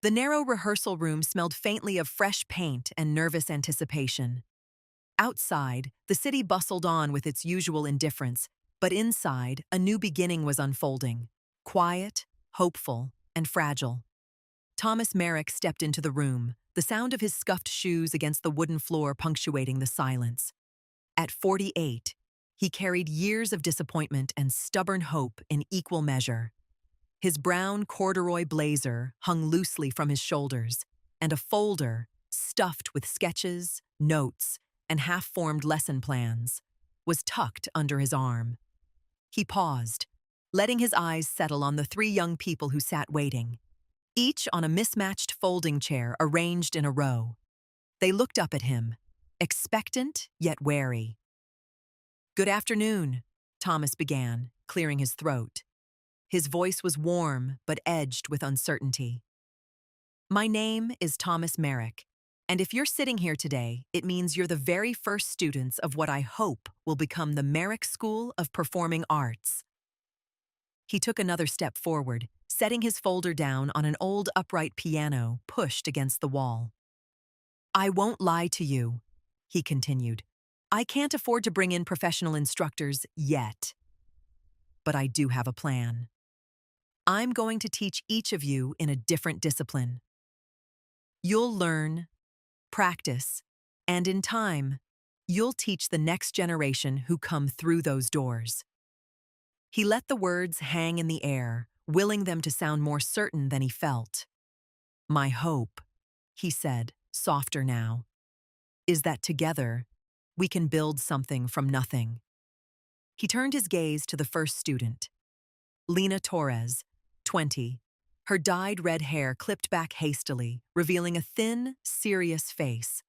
The narrow rehearsal room smelled faintly of fresh paint and nervous anticipation. Outside, the city bustled on with its usual indifference, but inside, a new beginning was unfolding. Quiet, hopeful, and fragile. Thomas Merrick stepped into the room, the sound of his scuffed shoes against the wooden floor punctuating the silence. At 48, he carried years of disappointment and stubborn hope in equal measure. His brown corduroy blazer hung loosely from his shoulders, and a folder, stuffed with sketches, notes, and half-formed lesson plans, was tucked under his arm. He paused, letting his eyes settle on the three young people who sat waiting, each on a mismatched folding chair arranged in a row. They looked up at him, expectant yet wary. "Good afternoon," Thomas began, clearing his throat. His voice was warm but edged with uncertainty. "My name is Thomas Merrick, and if you're sitting here today, it means you're the very first students of what I hope will become the Merrick School of Performing Arts." He took another step forward, setting his folder down on an old upright piano pushed against the wall. "I won't lie to you," he continued. "I can't afford to bring in professional instructors yet. But I do have a plan. I'm going to teach each of you in a different discipline. You'll learn, practice, and in time, you'll teach the next generation who come through those doors." He let the words hang in the air, willing them to sound more certain than he felt. "My hope," he said, softer now, "is that together, we can build something from nothing." He turned his gaze to the first student, Lena Torres, 20, her dyed red hair clipped back hastily, revealing a thin, serious face.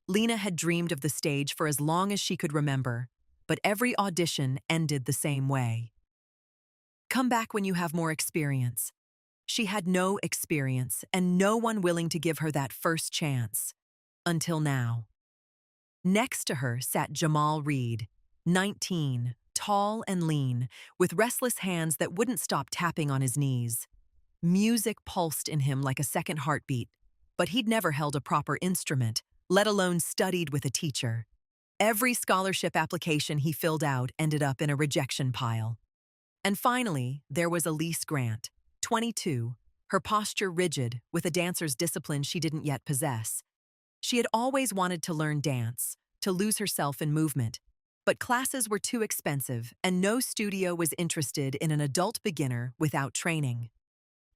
Lena had dreamed of the stage for as long as she could remember, but every audition ended the same way. "Come back when you have more experience." She had no experience and no one willing to give her that first chance. Until now. Next to her sat Jamal Reed, 19, tall and lean, with restless hands that wouldn't stop tapping on his knees. Music pulsed in him like a second heartbeat, but he'd never held a proper instrument, let alone studied with a teacher. Every scholarship application he filled out ended up in a rejection pile. And finally, there was Elise Grant, 22, her posture rigid, with a dancer's discipline she didn't yet possess. She had always wanted to learn dance, to lose herself in movement, but classes were too expensive and no studio was interested in an adult beginner without training.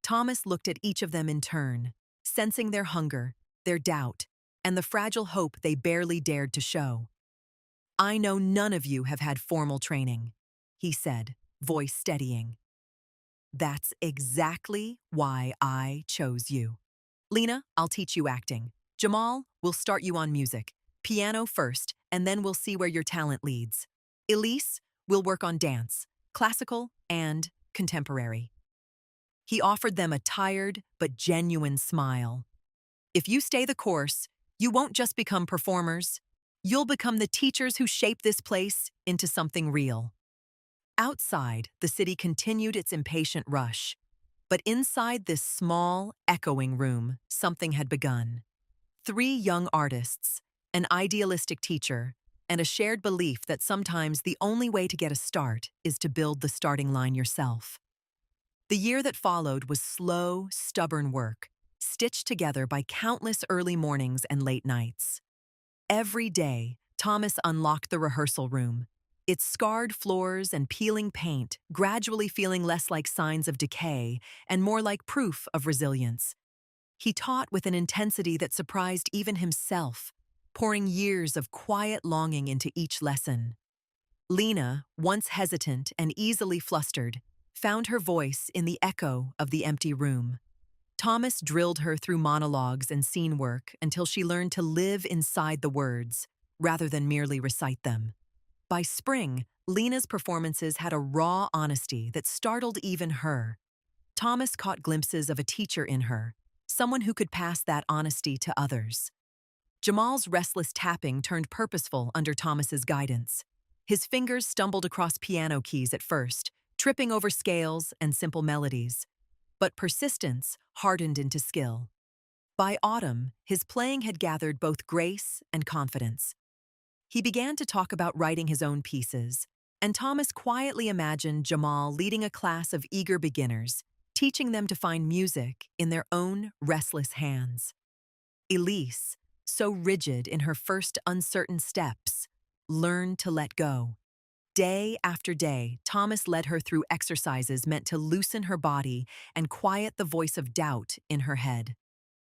Thomas looked at each of them in turn, sensing their hunger, their doubt, and the fragile hope they barely dared to show. "I know none of you have had formal training," he said, voice steadying. "That's exactly why I chose you. Lena, I'll teach you acting. Jamal, we'll start you on music. Piano first, and then we'll see where your talent leads. Elise, we'll work on dance, classical and contemporary." He offered them a tired but genuine smile. "If you stay the course, you won't just become performers. You'll become the teachers who shape this place into something real." Outside, the city continued its impatient rush. But inside this small, echoing room, something had begun. Three young artists, an idealistic teacher, and a shared belief that sometimes the only way to get a start is to build the starting line yourself. The year that followed was slow, stubborn work, stitched together by countless early mornings and late nights. Every day, Thomas unlocked the rehearsal room, its scarred floors and peeling paint gradually feeling less like signs of decay and more like proof of resilience. He taught with an intensity that surprised even himself, pouring years of quiet longing into each lesson. Lena, once hesitant and easily flustered, found her voice in the echo of the empty room. Thomas drilled her through monologues and scene work until she learned to live inside the words, rather than merely recite them. By spring, Lena's performances had a raw honesty that startled even her. Thomas caught glimpses of a teacher in her, someone who could pass that honesty to others. Jamal's restless tapping turned purposeful under Thomas's guidance. His fingers stumbled across piano keys at first, tripping over scales and simple melodies. But persistence hardened into skill. By autumn, his playing had gathered both grace and confidence. He began to talk about writing his own pieces, and Thomas quietly imagined Jamal leading a class of eager beginners, teaching them to find music in their own restless hands. Elise, so rigid in her first uncertain steps, learned to let go. Day after day, Thomas led her through exercises meant to loosen her body and quiet the voice of doubt in her head.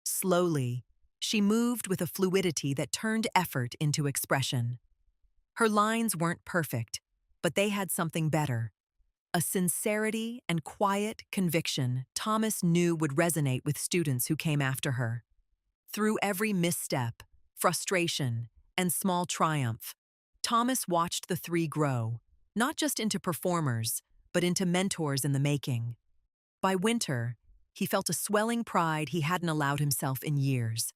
Slowly, she moved with a fluidity that turned effort into expression. Her lines weren't perfect, but they had something better. A sincerity and quiet conviction Thomas knew would resonate with students who came after her. Through every misstep, frustration, and small triumph, Thomas watched the three grow, not just into performers, but into mentors in the making. By winter, he felt a swelling pride he hadn't allowed himself in years.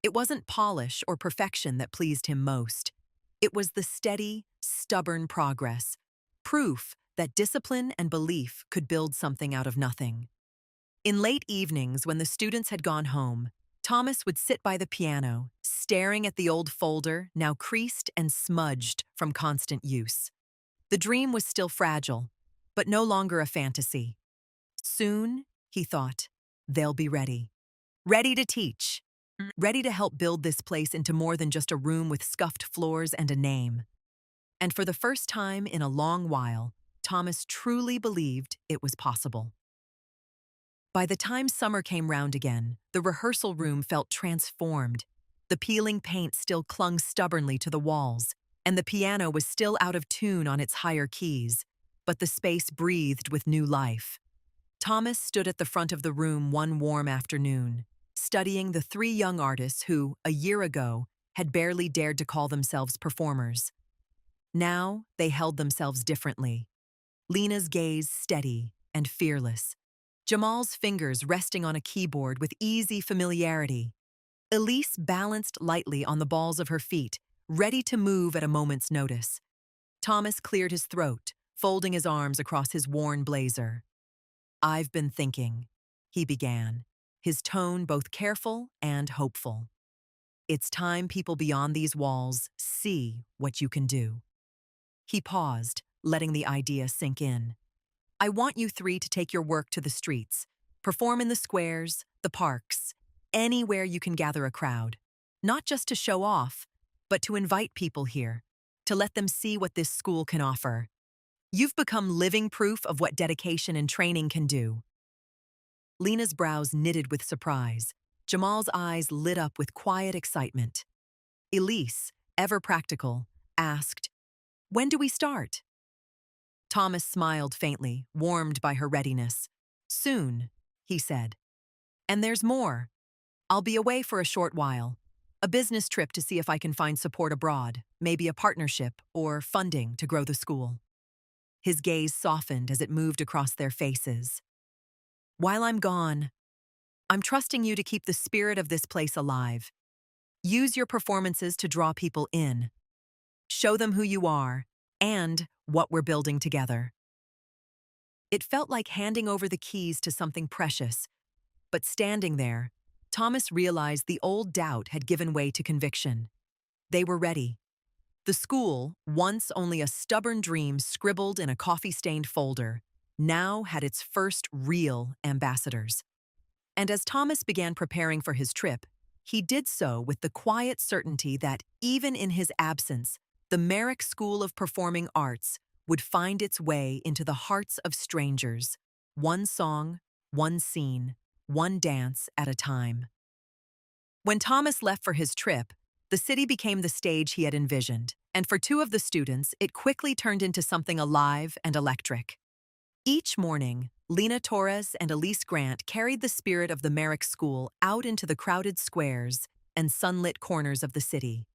It wasn't polish or perfection that pleased him most. It was the steady, stubborn progress, proof that discipline and belief could build something out of nothing. In late evenings, when the students had gone home, Thomas would sit by the piano, staring at the old folder, now creased and smudged from constant use. The dream was still fragile, but no longer a fantasy. Soon, he thought, they'll be ready. Ready to teach. Ready to help build this place into more than just a room with scuffed floors and a name. And for the first time in a long while, Thomas truly believed it was possible. By the time summer came round again, the rehearsal room felt transformed. The peeling paint still clung stubbornly to the walls, and the piano was still out of tune on its higher keys, but the space breathed with new life. Thomas stood at the front of the room one warm afternoon, studying the three young artists who, a year ago, had barely dared to call themselves performers. Now, they held themselves differently. Lena's gaze steady and fearless. Jamal's fingers resting on a keyboard with easy familiarity. Elise balanced lightly on the balls of her feet, ready to move at a moment's notice. Thomas cleared his throat, folding his arms across his worn blazer. "I've been thinking," he began, his tone both careful and hopeful. "It's time people beyond these walls see what you can do." He paused, letting the idea sink in. "I want you three to take your work to the streets, perform in the squares, the parks, anywhere you can gather a crowd. Not just to show off, but to invite people here, to let them see what this school can offer. You've become living proof of what dedication and training can do." Lena's brows knitted with surprise. Jamal's eyes lit up with quiet excitement. Elise, ever practical, asked, "When do we start?" Thomas smiled faintly, warmed by her readiness. "Soon," he said. "And there's more. I'll be away for a short while. A business trip to see if I can find support abroad, maybe a partnership or funding to grow the school." His gaze softened as it moved across their faces. "While I'm gone, I'm trusting you to keep the spirit of this place alive. Use your performances to draw people in. Show them who you are and what we're building together." It felt like handing over the keys to something precious, but standing there, Thomas realized the old doubt had given way to conviction. They were ready. The school, once only a stubborn dream scribbled in a coffee-stained folder, now had its first real ambassadors. And as Thomas began preparing for his trip, he did so with the quiet certainty that, even in his absence, the Merrick School of Performing Arts would find its way into the hearts of strangers, one song, one scene, one dance at a time. When Thomas left for his trip, the city became the stage he had envisioned, and for two of the students, it quickly turned into something alive and electric. Each morning, Lena Torres and Elise Grant carried the spirit of the Merrick School out into the crowded squares and sunlit corners of the city.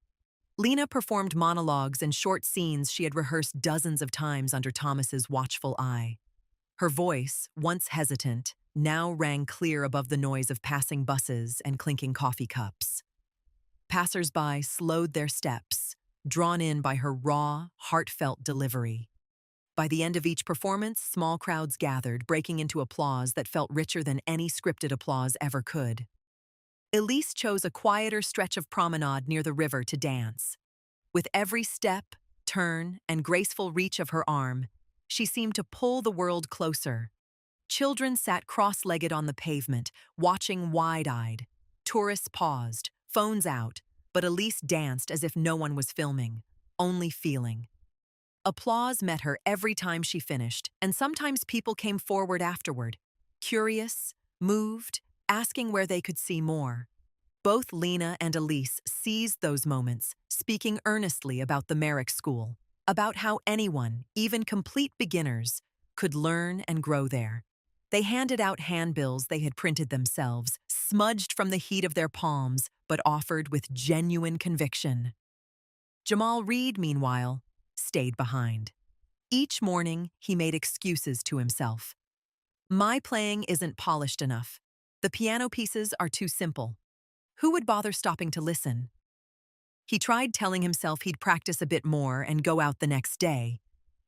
Lena performed monologues and short scenes she had rehearsed dozens of times under Thomas's watchful eye. Her voice, once hesitant, now rang clear above the noise of passing buses and clinking coffee cups. Passers-by slowed their steps, drawn in by her raw, heartfelt delivery. By the end of each performance, small crowds gathered, breaking into applause that felt richer than any scripted applause ever could. Elise chose a quieter stretch of promenade near the river to dance. With every step, turn, and graceful reach of her arm, she seemed to pull the world closer. Children sat cross-legged on the pavement, watching wide-eyed. Tourists paused, phones out, but Elise danced as if no one was filming, only feeling. Applause met her every time she finished, and sometimes people came forward afterward, curious, moved, asking where they could see more. Both Lena and Elise seized those moments, speaking earnestly about the Merrick School, about how anyone, even complete beginners, could learn and grow there. They handed out handbills they had printed themselves, smudged from the heat of their palms, but offered with genuine conviction. Jamal Reed, meanwhile, stayed behind. Each morning, he made excuses to himself. My playing isn't polished enough. The piano pieces are too simple. Who would bother stopping to listen? He tried telling himself he'd practice a bit more and go out the next day,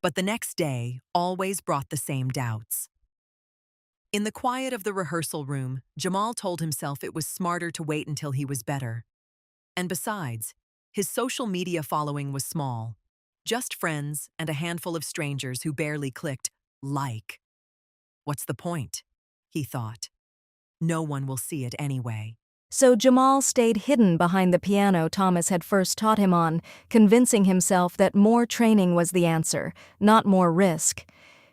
but the next day always brought the same doubts. In the quiet of the rehearsal room, Jamal told himself it was smarter to wait until he was better. And besides, his social media following was small. Just friends and a handful of strangers who barely clicked like. What's the point? He thought. No one will see it anyway. So Jamal stayed hidden behind the piano Thomas had first taught him on, convincing himself that more training was the answer, not more risk.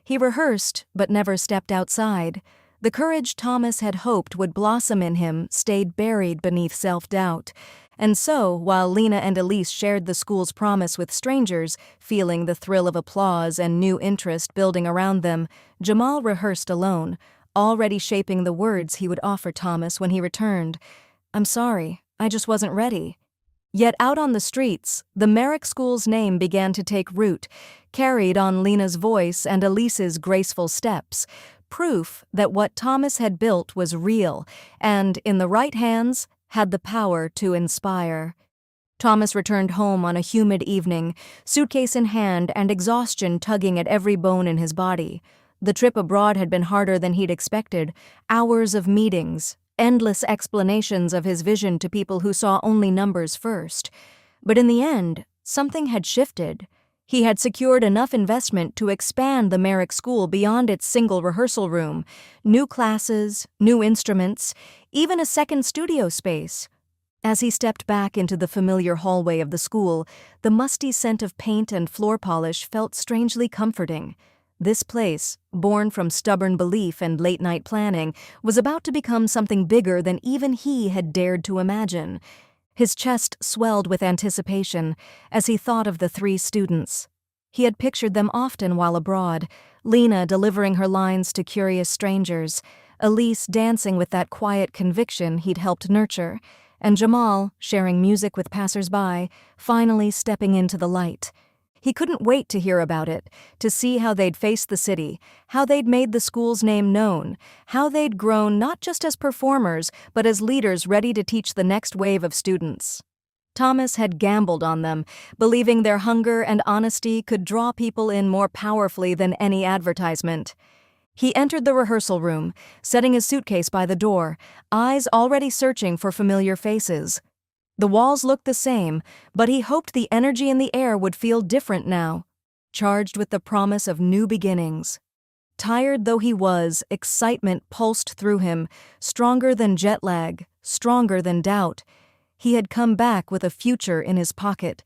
He rehearsed, but never stepped outside. The courage Thomas had hoped would blossom in him stayed buried beneath self-doubt. And so, while Lena and Elise shared the school's promise with strangers, feeling the thrill of applause and new interest building around them, Jamal rehearsed alone, already shaping the words he would offer Thomas when he returned. "I'm sorry, I just wasn't ready." Yet out on the streets, the Merrick School's name began to take root, carried on Lena's voice and Elise's graceful steps, proof that what Thomas had built was real and, in the right hands, had the power to inspire. Thomas returned home on a humid evening, suitcase in hand and exhaustion tugging at every bone in his body. The trip abroad had been harder than he'd expected, hours of meetings, endless explanations of his vision to people who saw only numbers first. But in the end, something had shifted. He had secured enough investment to expand the Merrick School beyond its single rehearsal room, new classes, new instruments, even a second studio space. As he stepped back into the familiar hallway of the school, the musty scent of paint and floor polish felt strangely comforting. This place, born from stubborn belief and late-night planning, was about to become something bigger than even he had dared to imagine. His chest swelled with anticipation as he thought of the 3 students. He had pictured them often while abroad, Lena delivering her lines to curious strangers, Elise dancing with that quiet conviction he'd helped nurture, and Jamal, sharing music with passers-by, finally stepping into the light. He couldn't wait to hear about it, to see how they'd faced the city, how they'd made the school's name known, how they'd grown not just as performers, but as leaders ready to teach the next wave of students. Thomas had gambled on them, believing their hunger and honesty could draw people in more powerfully than any advertisement. He entered the rehearsal room, setting his suitcase by the door, eyes already searching for familiar faces. The walls looked the same, but he hoped the energy in the air would feel different now, charged with the promise of new beginnings. Tired though he was, excitement pulsed through him, stronger than jet lag, stronger than doubt. He had come back with a future in his pocket.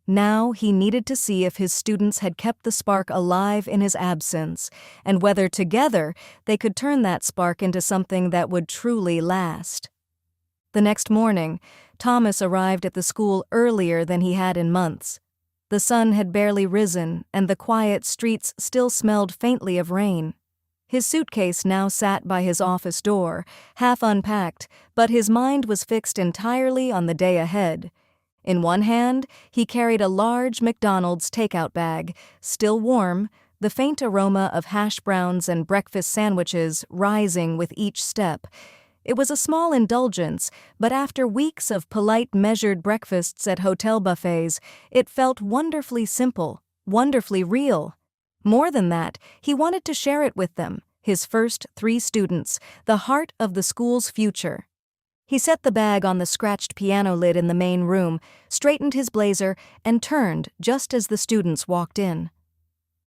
Now he needed to see if his students had kept the spark alive in his absence, and whether together they could turn that spark into something that would truly last. The next morning, Thomas arrived at the school earlier than he had in months. The sun had barely risen, and the quiet streets still smelled faintly of rain. His suitcase now sat by his office door, half unpacked, but his mind was fixed entirely on the day ahead. In one hand, he carried a large McDonald's takeout bag, still warm, the faint aroma of hash browns and breakfast sandwiches rising with each step. It was a small indulgence, but after weeks of polite, measured breakfasts at hotel buffets, it felt wonderfully simple, wonderfully real. More than that, he wanted to share it with them, his first 3 students, the heart of the school's future. He set the bag on the scratched piano lid in the main room, straightened his blazer, and turned just as the students walked in.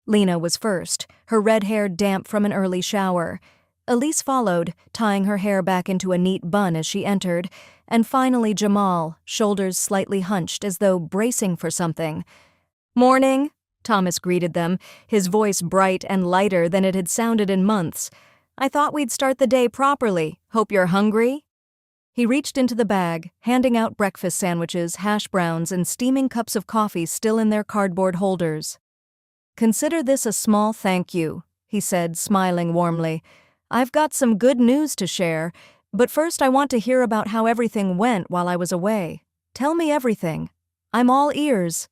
Lena was first, her red hair damp from an early shower. Elise followed, tying her hair back into a neat bun as she entered, and finally Jamal, shoulders slightly hunched as though bracing for something. "Morning," Thomas greeted them, his voice bright and lighter than it had sounded in months. "I thought we'd start the day properly. Hope you're hungry?" He reached into the bag, handing out breakfast sandwiches, hash browns, and steaming cups of coffee still in their cardboard holders. "Consider this a small thank you," he said, smiling warmly. "I've got some good news to share, but first I want to hear about how everything went while I was away. Tell me everything. I'm all ears."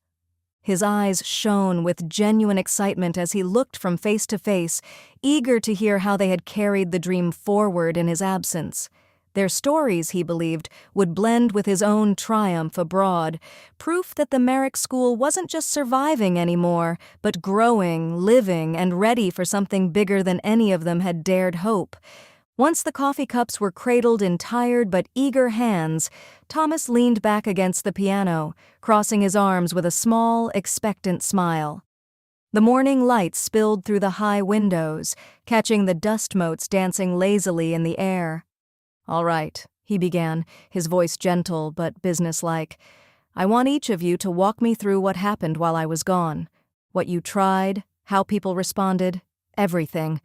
His eyes shone with genuine excitement as he looked from face to face, eager to hear how they had carried the dream forward in his absence. Their stories, he believed, would blend with his own triumph abroad, proof that the Merrick School wasn't just surviving anymore, but growing, living, and ready for something bigger than any of them had dared hope. Once the coffee cups were cradled in tired but eager hands, Thomas leaned back against the piano, crossing his arms with a small, expectant smile. The morning light spilled through the high windows, catching the dust motes dancing lazily in the air. "All right," he began, his voice gentle but businesslike. "I want each of you to walk me through what happened while I was gone. What you tried, how people responded, everything.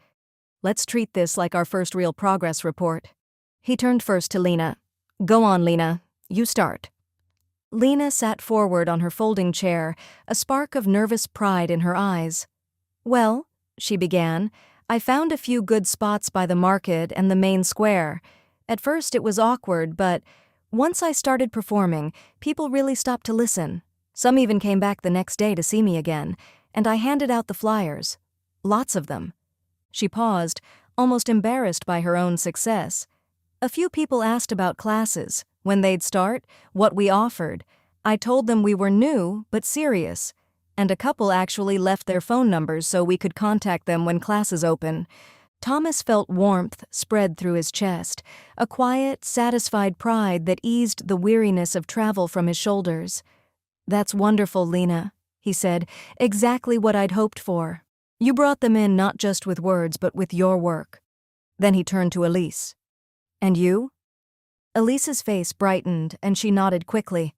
Let's treat this like our first real progress report." He turned first to Lena. "Go on, Lena. You start." Lena sat forward on her folding chair, a spark of nervous pride in her eyes. "Well," she began, "I found a few good spots by the market and the main square. At first it was awkward, but once I started performing, people really stopped to listen. Some even came back the next day to see me again, and I handed out the flyers. Lots of them." She paused, almost embarrassed by her own success. "A few people asked about classes, when they'd start, what we offered. I told them we were new, but serious. And a couple actually left their phone numbers so we could contact them when classes open." Thomas felt warmth spread through his chest, a quiet, satisfied pride that eased the weariness of travel from his shoulders. "That's wonderful, Lena," he said, "exactly what I'd hoped for. You brought them in not just with words, but with your work." Then he turned to Elise. "And you?" Elise's face brightened, and she nodded quickly.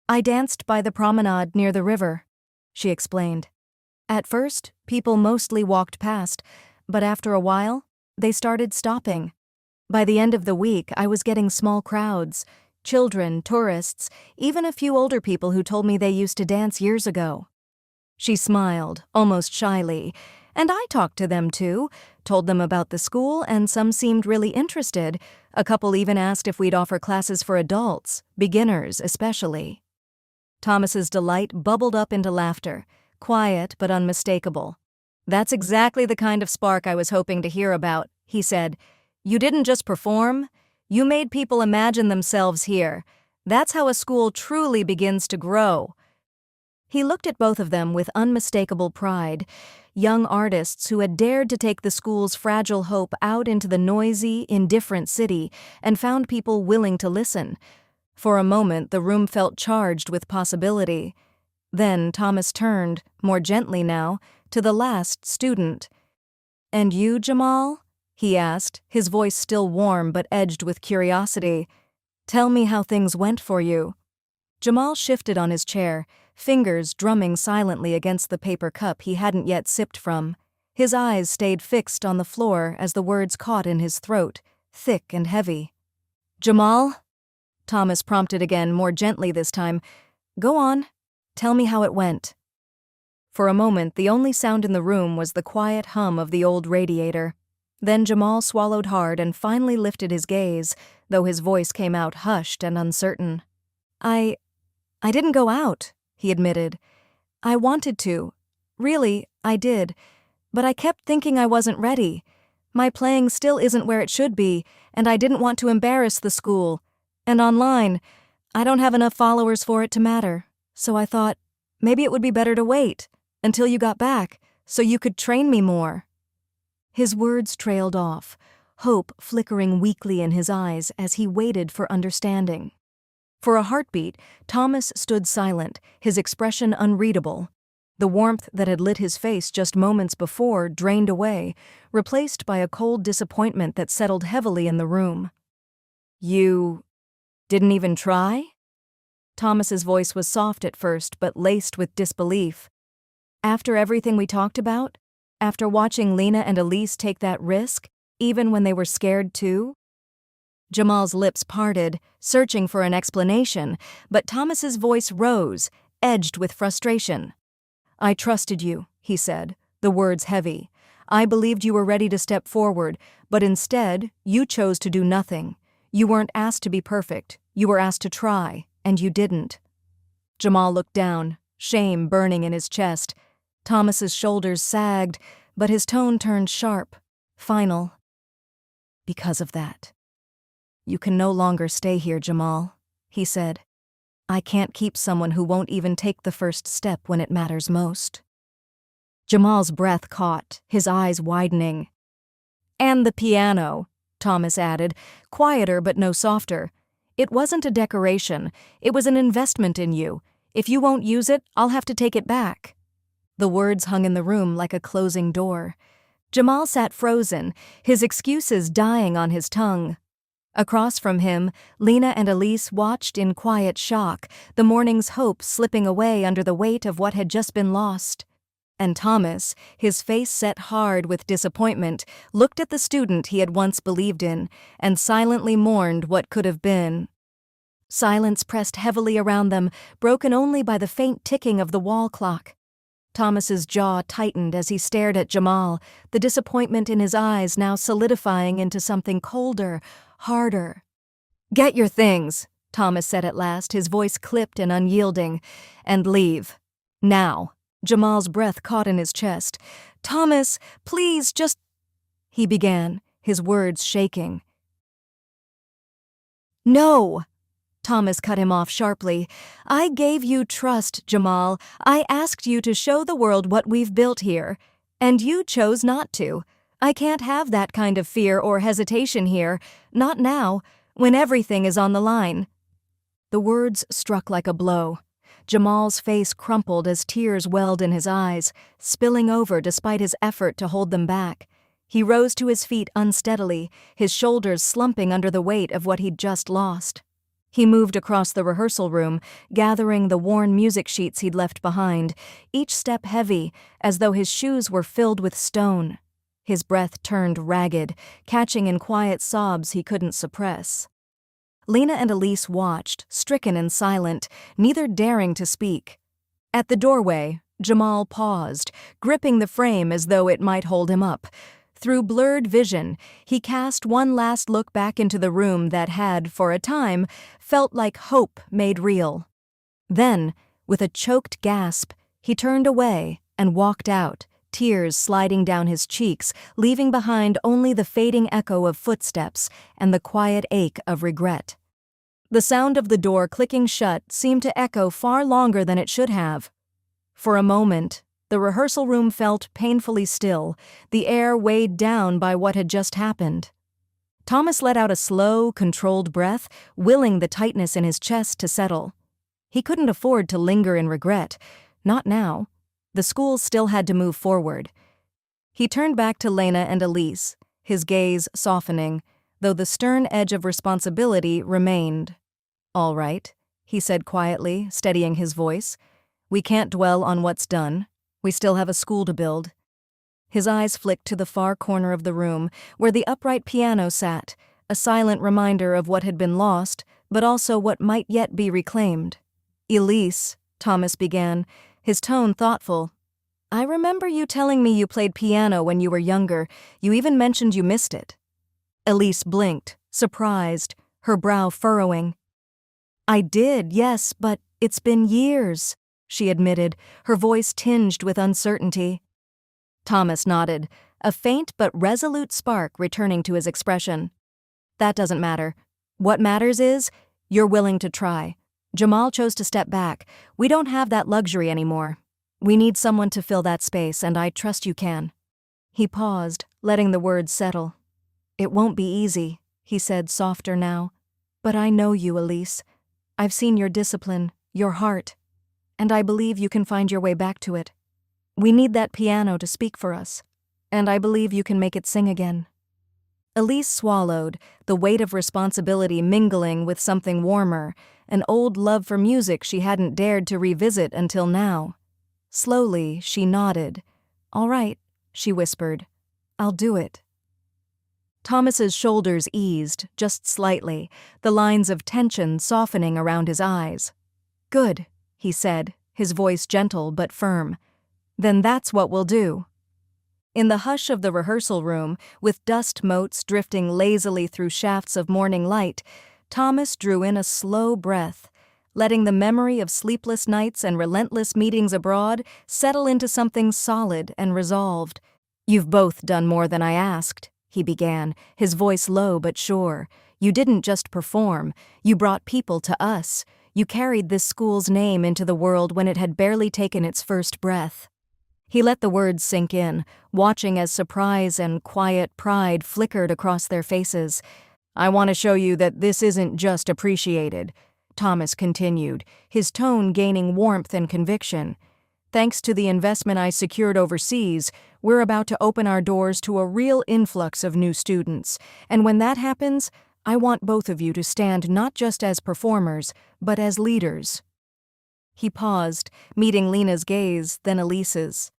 "I danced by the promenade near the river," she explained. "At first, people mostly walked past, but after a while, they started stopping. By the end of the week, I was getting small crowds, children, tourists, even a few older people who told me they used to dance years ago." She smiled, almost shyly, "And I talked to them too, told them about the school, and some seemed really interested. A couple even asked if we'd offer classes for adults, beginners especially." Thomas's delight bubbled up into laughter, quiet but unmistakable. "That's exactly the kind of spark I was hoping to hear about," he said. "You didn't just perform, you made people imagine themselves here. That's how a school truly begins to grow." He looked at both of them with unmistakable pride, young artists who had dared to take the school's fragile hope out into the noisy, indifferent city and found people willing to listen. For a moment, the room felt charged with possibility. Then Thomas turned, more gently now, to the last student. "And you, Jamal?" he asked, his voice still warm but edged with curiosity. "Tell me how things went for you." Jamal shifted on his chair, fingers drumming silently against the paper cup he hadn't yet sipped from. His eyes stayed fixed on the floor as the words caught in his throat, thick and heavy. "Jamal?" Thomas prompted again, more gently this time. "Go on. Tell me how it went." For a moment, the only sound in the room was the quiet hum of the old radiator. Then Jamal swallowed hard and finally lifted his gaze, though his voice came out hushed and uncertain. I didn't go out," he admitted. "I wanted to. Really, I did. But I kept thinking I wasn't ready. My playing still isn't where it should be, and I didn't want to embarrass the school. And online, I don't have enough followers for it to matter. So I thought, maybe it would be better to wait until you got back, so you could train me more." His words trailed off. hope flickering weakly in his eyes as he waited for understanding. For a heartbeat, Thomas stood silent, his expression unreadable. The warmth that had lit his face just moments before drained away, replaced by a cold disappointment that settled heavily in the room. "You didn't even try?" Thomas's voice was soft at first, but laced with disbelief. "After everything we talked about? After watching Lena and Elise take that risk, even when they were scared too?" Jamal's lips parted, searching for an explanation, but Thomas's voice rose, edged with frustration. "I trusted you," he said, the words heavy. "I believed you were ready to step forward, but instead, you chose to do nothing. You weren't asked to be perfect. You were asked to try, and you didn't." Jamal looked down, shame burning in his chest. Thomas's shoulders sagged, but his tone turned sharp, final. "Because of that. You can no longer stay here, Jamal," he said. "I can't keep someone who won't even take the first step when it matters most." Jamal's breath caught, his eyes widening. "And the piano," Thomas added, quieter but no softer. "It wasn't a decoration. It was an investment in you. If you won't use it, I'll have to take it back." The words hung in the room like a closing door. Jamal sat frozen, his excuses dying on his tongue. Across from him, Lena and Elise watched in quiet shock, the morning's hope slipping away under the weight of what had just been lost. And Thomas, his face set hard with disappointment, looked at the student he had once believed in, and silently mourned what could have been. Silence pressed heavily around them, broken only by the faint ticking of the wall clock. Thomas's jaw tightened as he stared at Jamal, the disappointment in his eyes now solidifying into something colder, harder. "Get your things," Thomas said at last, his voice clipped and unyielding, "and leave. Now." Jamal's breath caught in his chest. "Thomas, please, just—" he began, his words shaking. "No!" Thomas cut him off sharply. "I gave you trust, Jamal. I asked you to show the world what we've built here. And you chose not to. I can't have that kind of fear or hesitation here. Not now, when everything is on the line." The words struck like a blow. Jamal's face crumpled as tears welled in his eyes, spilling over despite his effort to hold them back. He rose to his feet unsteadily, his shoulders slumping under the weight of what he'd just lost. He moved across the rehearsal room, gathering the worn music sheets he'd left behind, each step heavy, as though his shoes were filled with stone. His breath turned ragged, catching in quiet sobs he couldn't suppress. Lena and Elise watched, stricken and silent, neither daring to speak. At the doorway, Jamal paused, gripping the frame as though it might hold him up. Through blurred vision, he cast one last look back into the room that had, for a time, felt like hope made real. Then, with a choked gasp, he turned away and walked out, tears sliding down his cheeks, leaving behind only the fading echo of footsteps and the quiet ache of regret. The sound of the door clicking shut seemed to echo far longer than it should have. For a moment, the rehearsal room felt painfully still, the air weighed down by what had just happened. Thomas let out a slow, controlled breath, willing the tightness in his chest to settle. He couldn't afford to linger in regret. Not now. The school still had to move forward. He turned back to Lena and Elise, his gaze softening, though the stern edge of responsibility remained. "All right," he said quietly, steadying his voice. "We can't dwell on what's done. We still have a school to build." His eyes flicked to the far corner of the room, where the upright piano sat, a silent reminder of what had been lost, but also what might yet be reclaimed. "Elise," Thomas began, his tone thoughtful. "I remember you telling me you played piano when you were younger. You even mentioned you missed it." Elise blinked, surprised, her brow furrowing. "I did, yes, but it's been years," she admitted, her voice tinged with uncertainty. Thomas nodded, a faint but resolute spark returning to his expression. "That doesn't matter. What matters is, you're willing to try. Jamal chose to step back. We don't have that luxury anymore. We need someone to fill that space, and I trust you can." He paused, letting the words settle. "It won't be easy," he said, softer now. "But I know you, Elise. I've seen your discipline, your heart, and I believe you can find your way back to it. We need that piano to speak for us, and I believe you can make it sing again." Elise swallowed, the weight of responsibility mingling with something warmer, an old love for music she hadn't dared to revisit until now. Slowly, she nodded. "All right," she whispered. "I'll do it." Thomas's shoulders eased, just slightly, the lines of tension softening around his eyes. "Good," he said, his voice gentle but firm. "Then that's what we'll do." In the hush of the rehearsal room, with dust motes drifting lazily through shafts of morning light, Thomas drew in a slow breath, letting the memory of sleepless nights and relentless meetings abroad settle into something solid and resolved. "You've both done more than I asked," he began, his voice low but sure. "You didn't just perform, you brought people to us. You carried this school's name into the world when it had barely taken its first breath." He let the words sink in, watching as surprise and quiet pride flickered across their faces. "I want to show you that this isn't just appreciated," Thomas continued, his tone gaining warmth and conviction. "Thanks to the investment I secured overseas, we're about to open our doors to a real influx of new students, and when that happens, I want both of you to stand not just as performers, but as leaders." He paused, meeting Lena's gaze, then Elise's.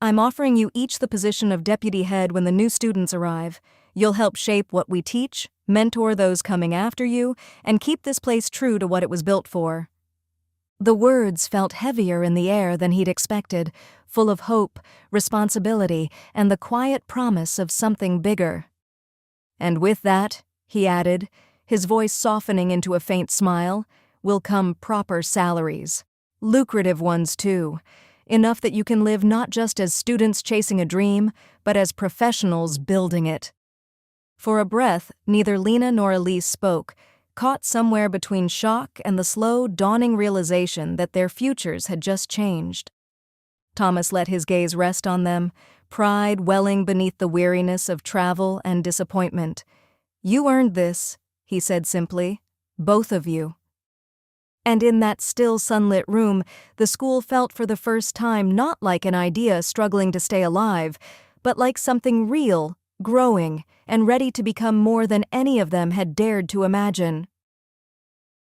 "I'm offering you each the position of deputy head when the new students arrive. You'll help shape what we teach, mentor those coming after you, and keep this place true to what it was built for." The words felt heavier in the air than he'd expected, full of hope, responsibility, and the quiet promise of something bigger. "And with that," he added, his voice softening into a faint smile, "will come proper salaries. Lucrative ones, too. Enough that you can live not just as students chasing a dream, but as professionals building it." For a breath, neither Lena nor Elise spoke, caught somewhere between shock and the slow, dawning realization that their futures had just changed. Thomas let his gaze rest on them, pride welling beneath the weariness of travel and disappointment. "You earned this," he said simply. "Both of you." And in that still sunlit room, the school felt for the first time not like an idea struggling to stay alive, but like something real, growing, and ready to become more than any of them had dared to imagine.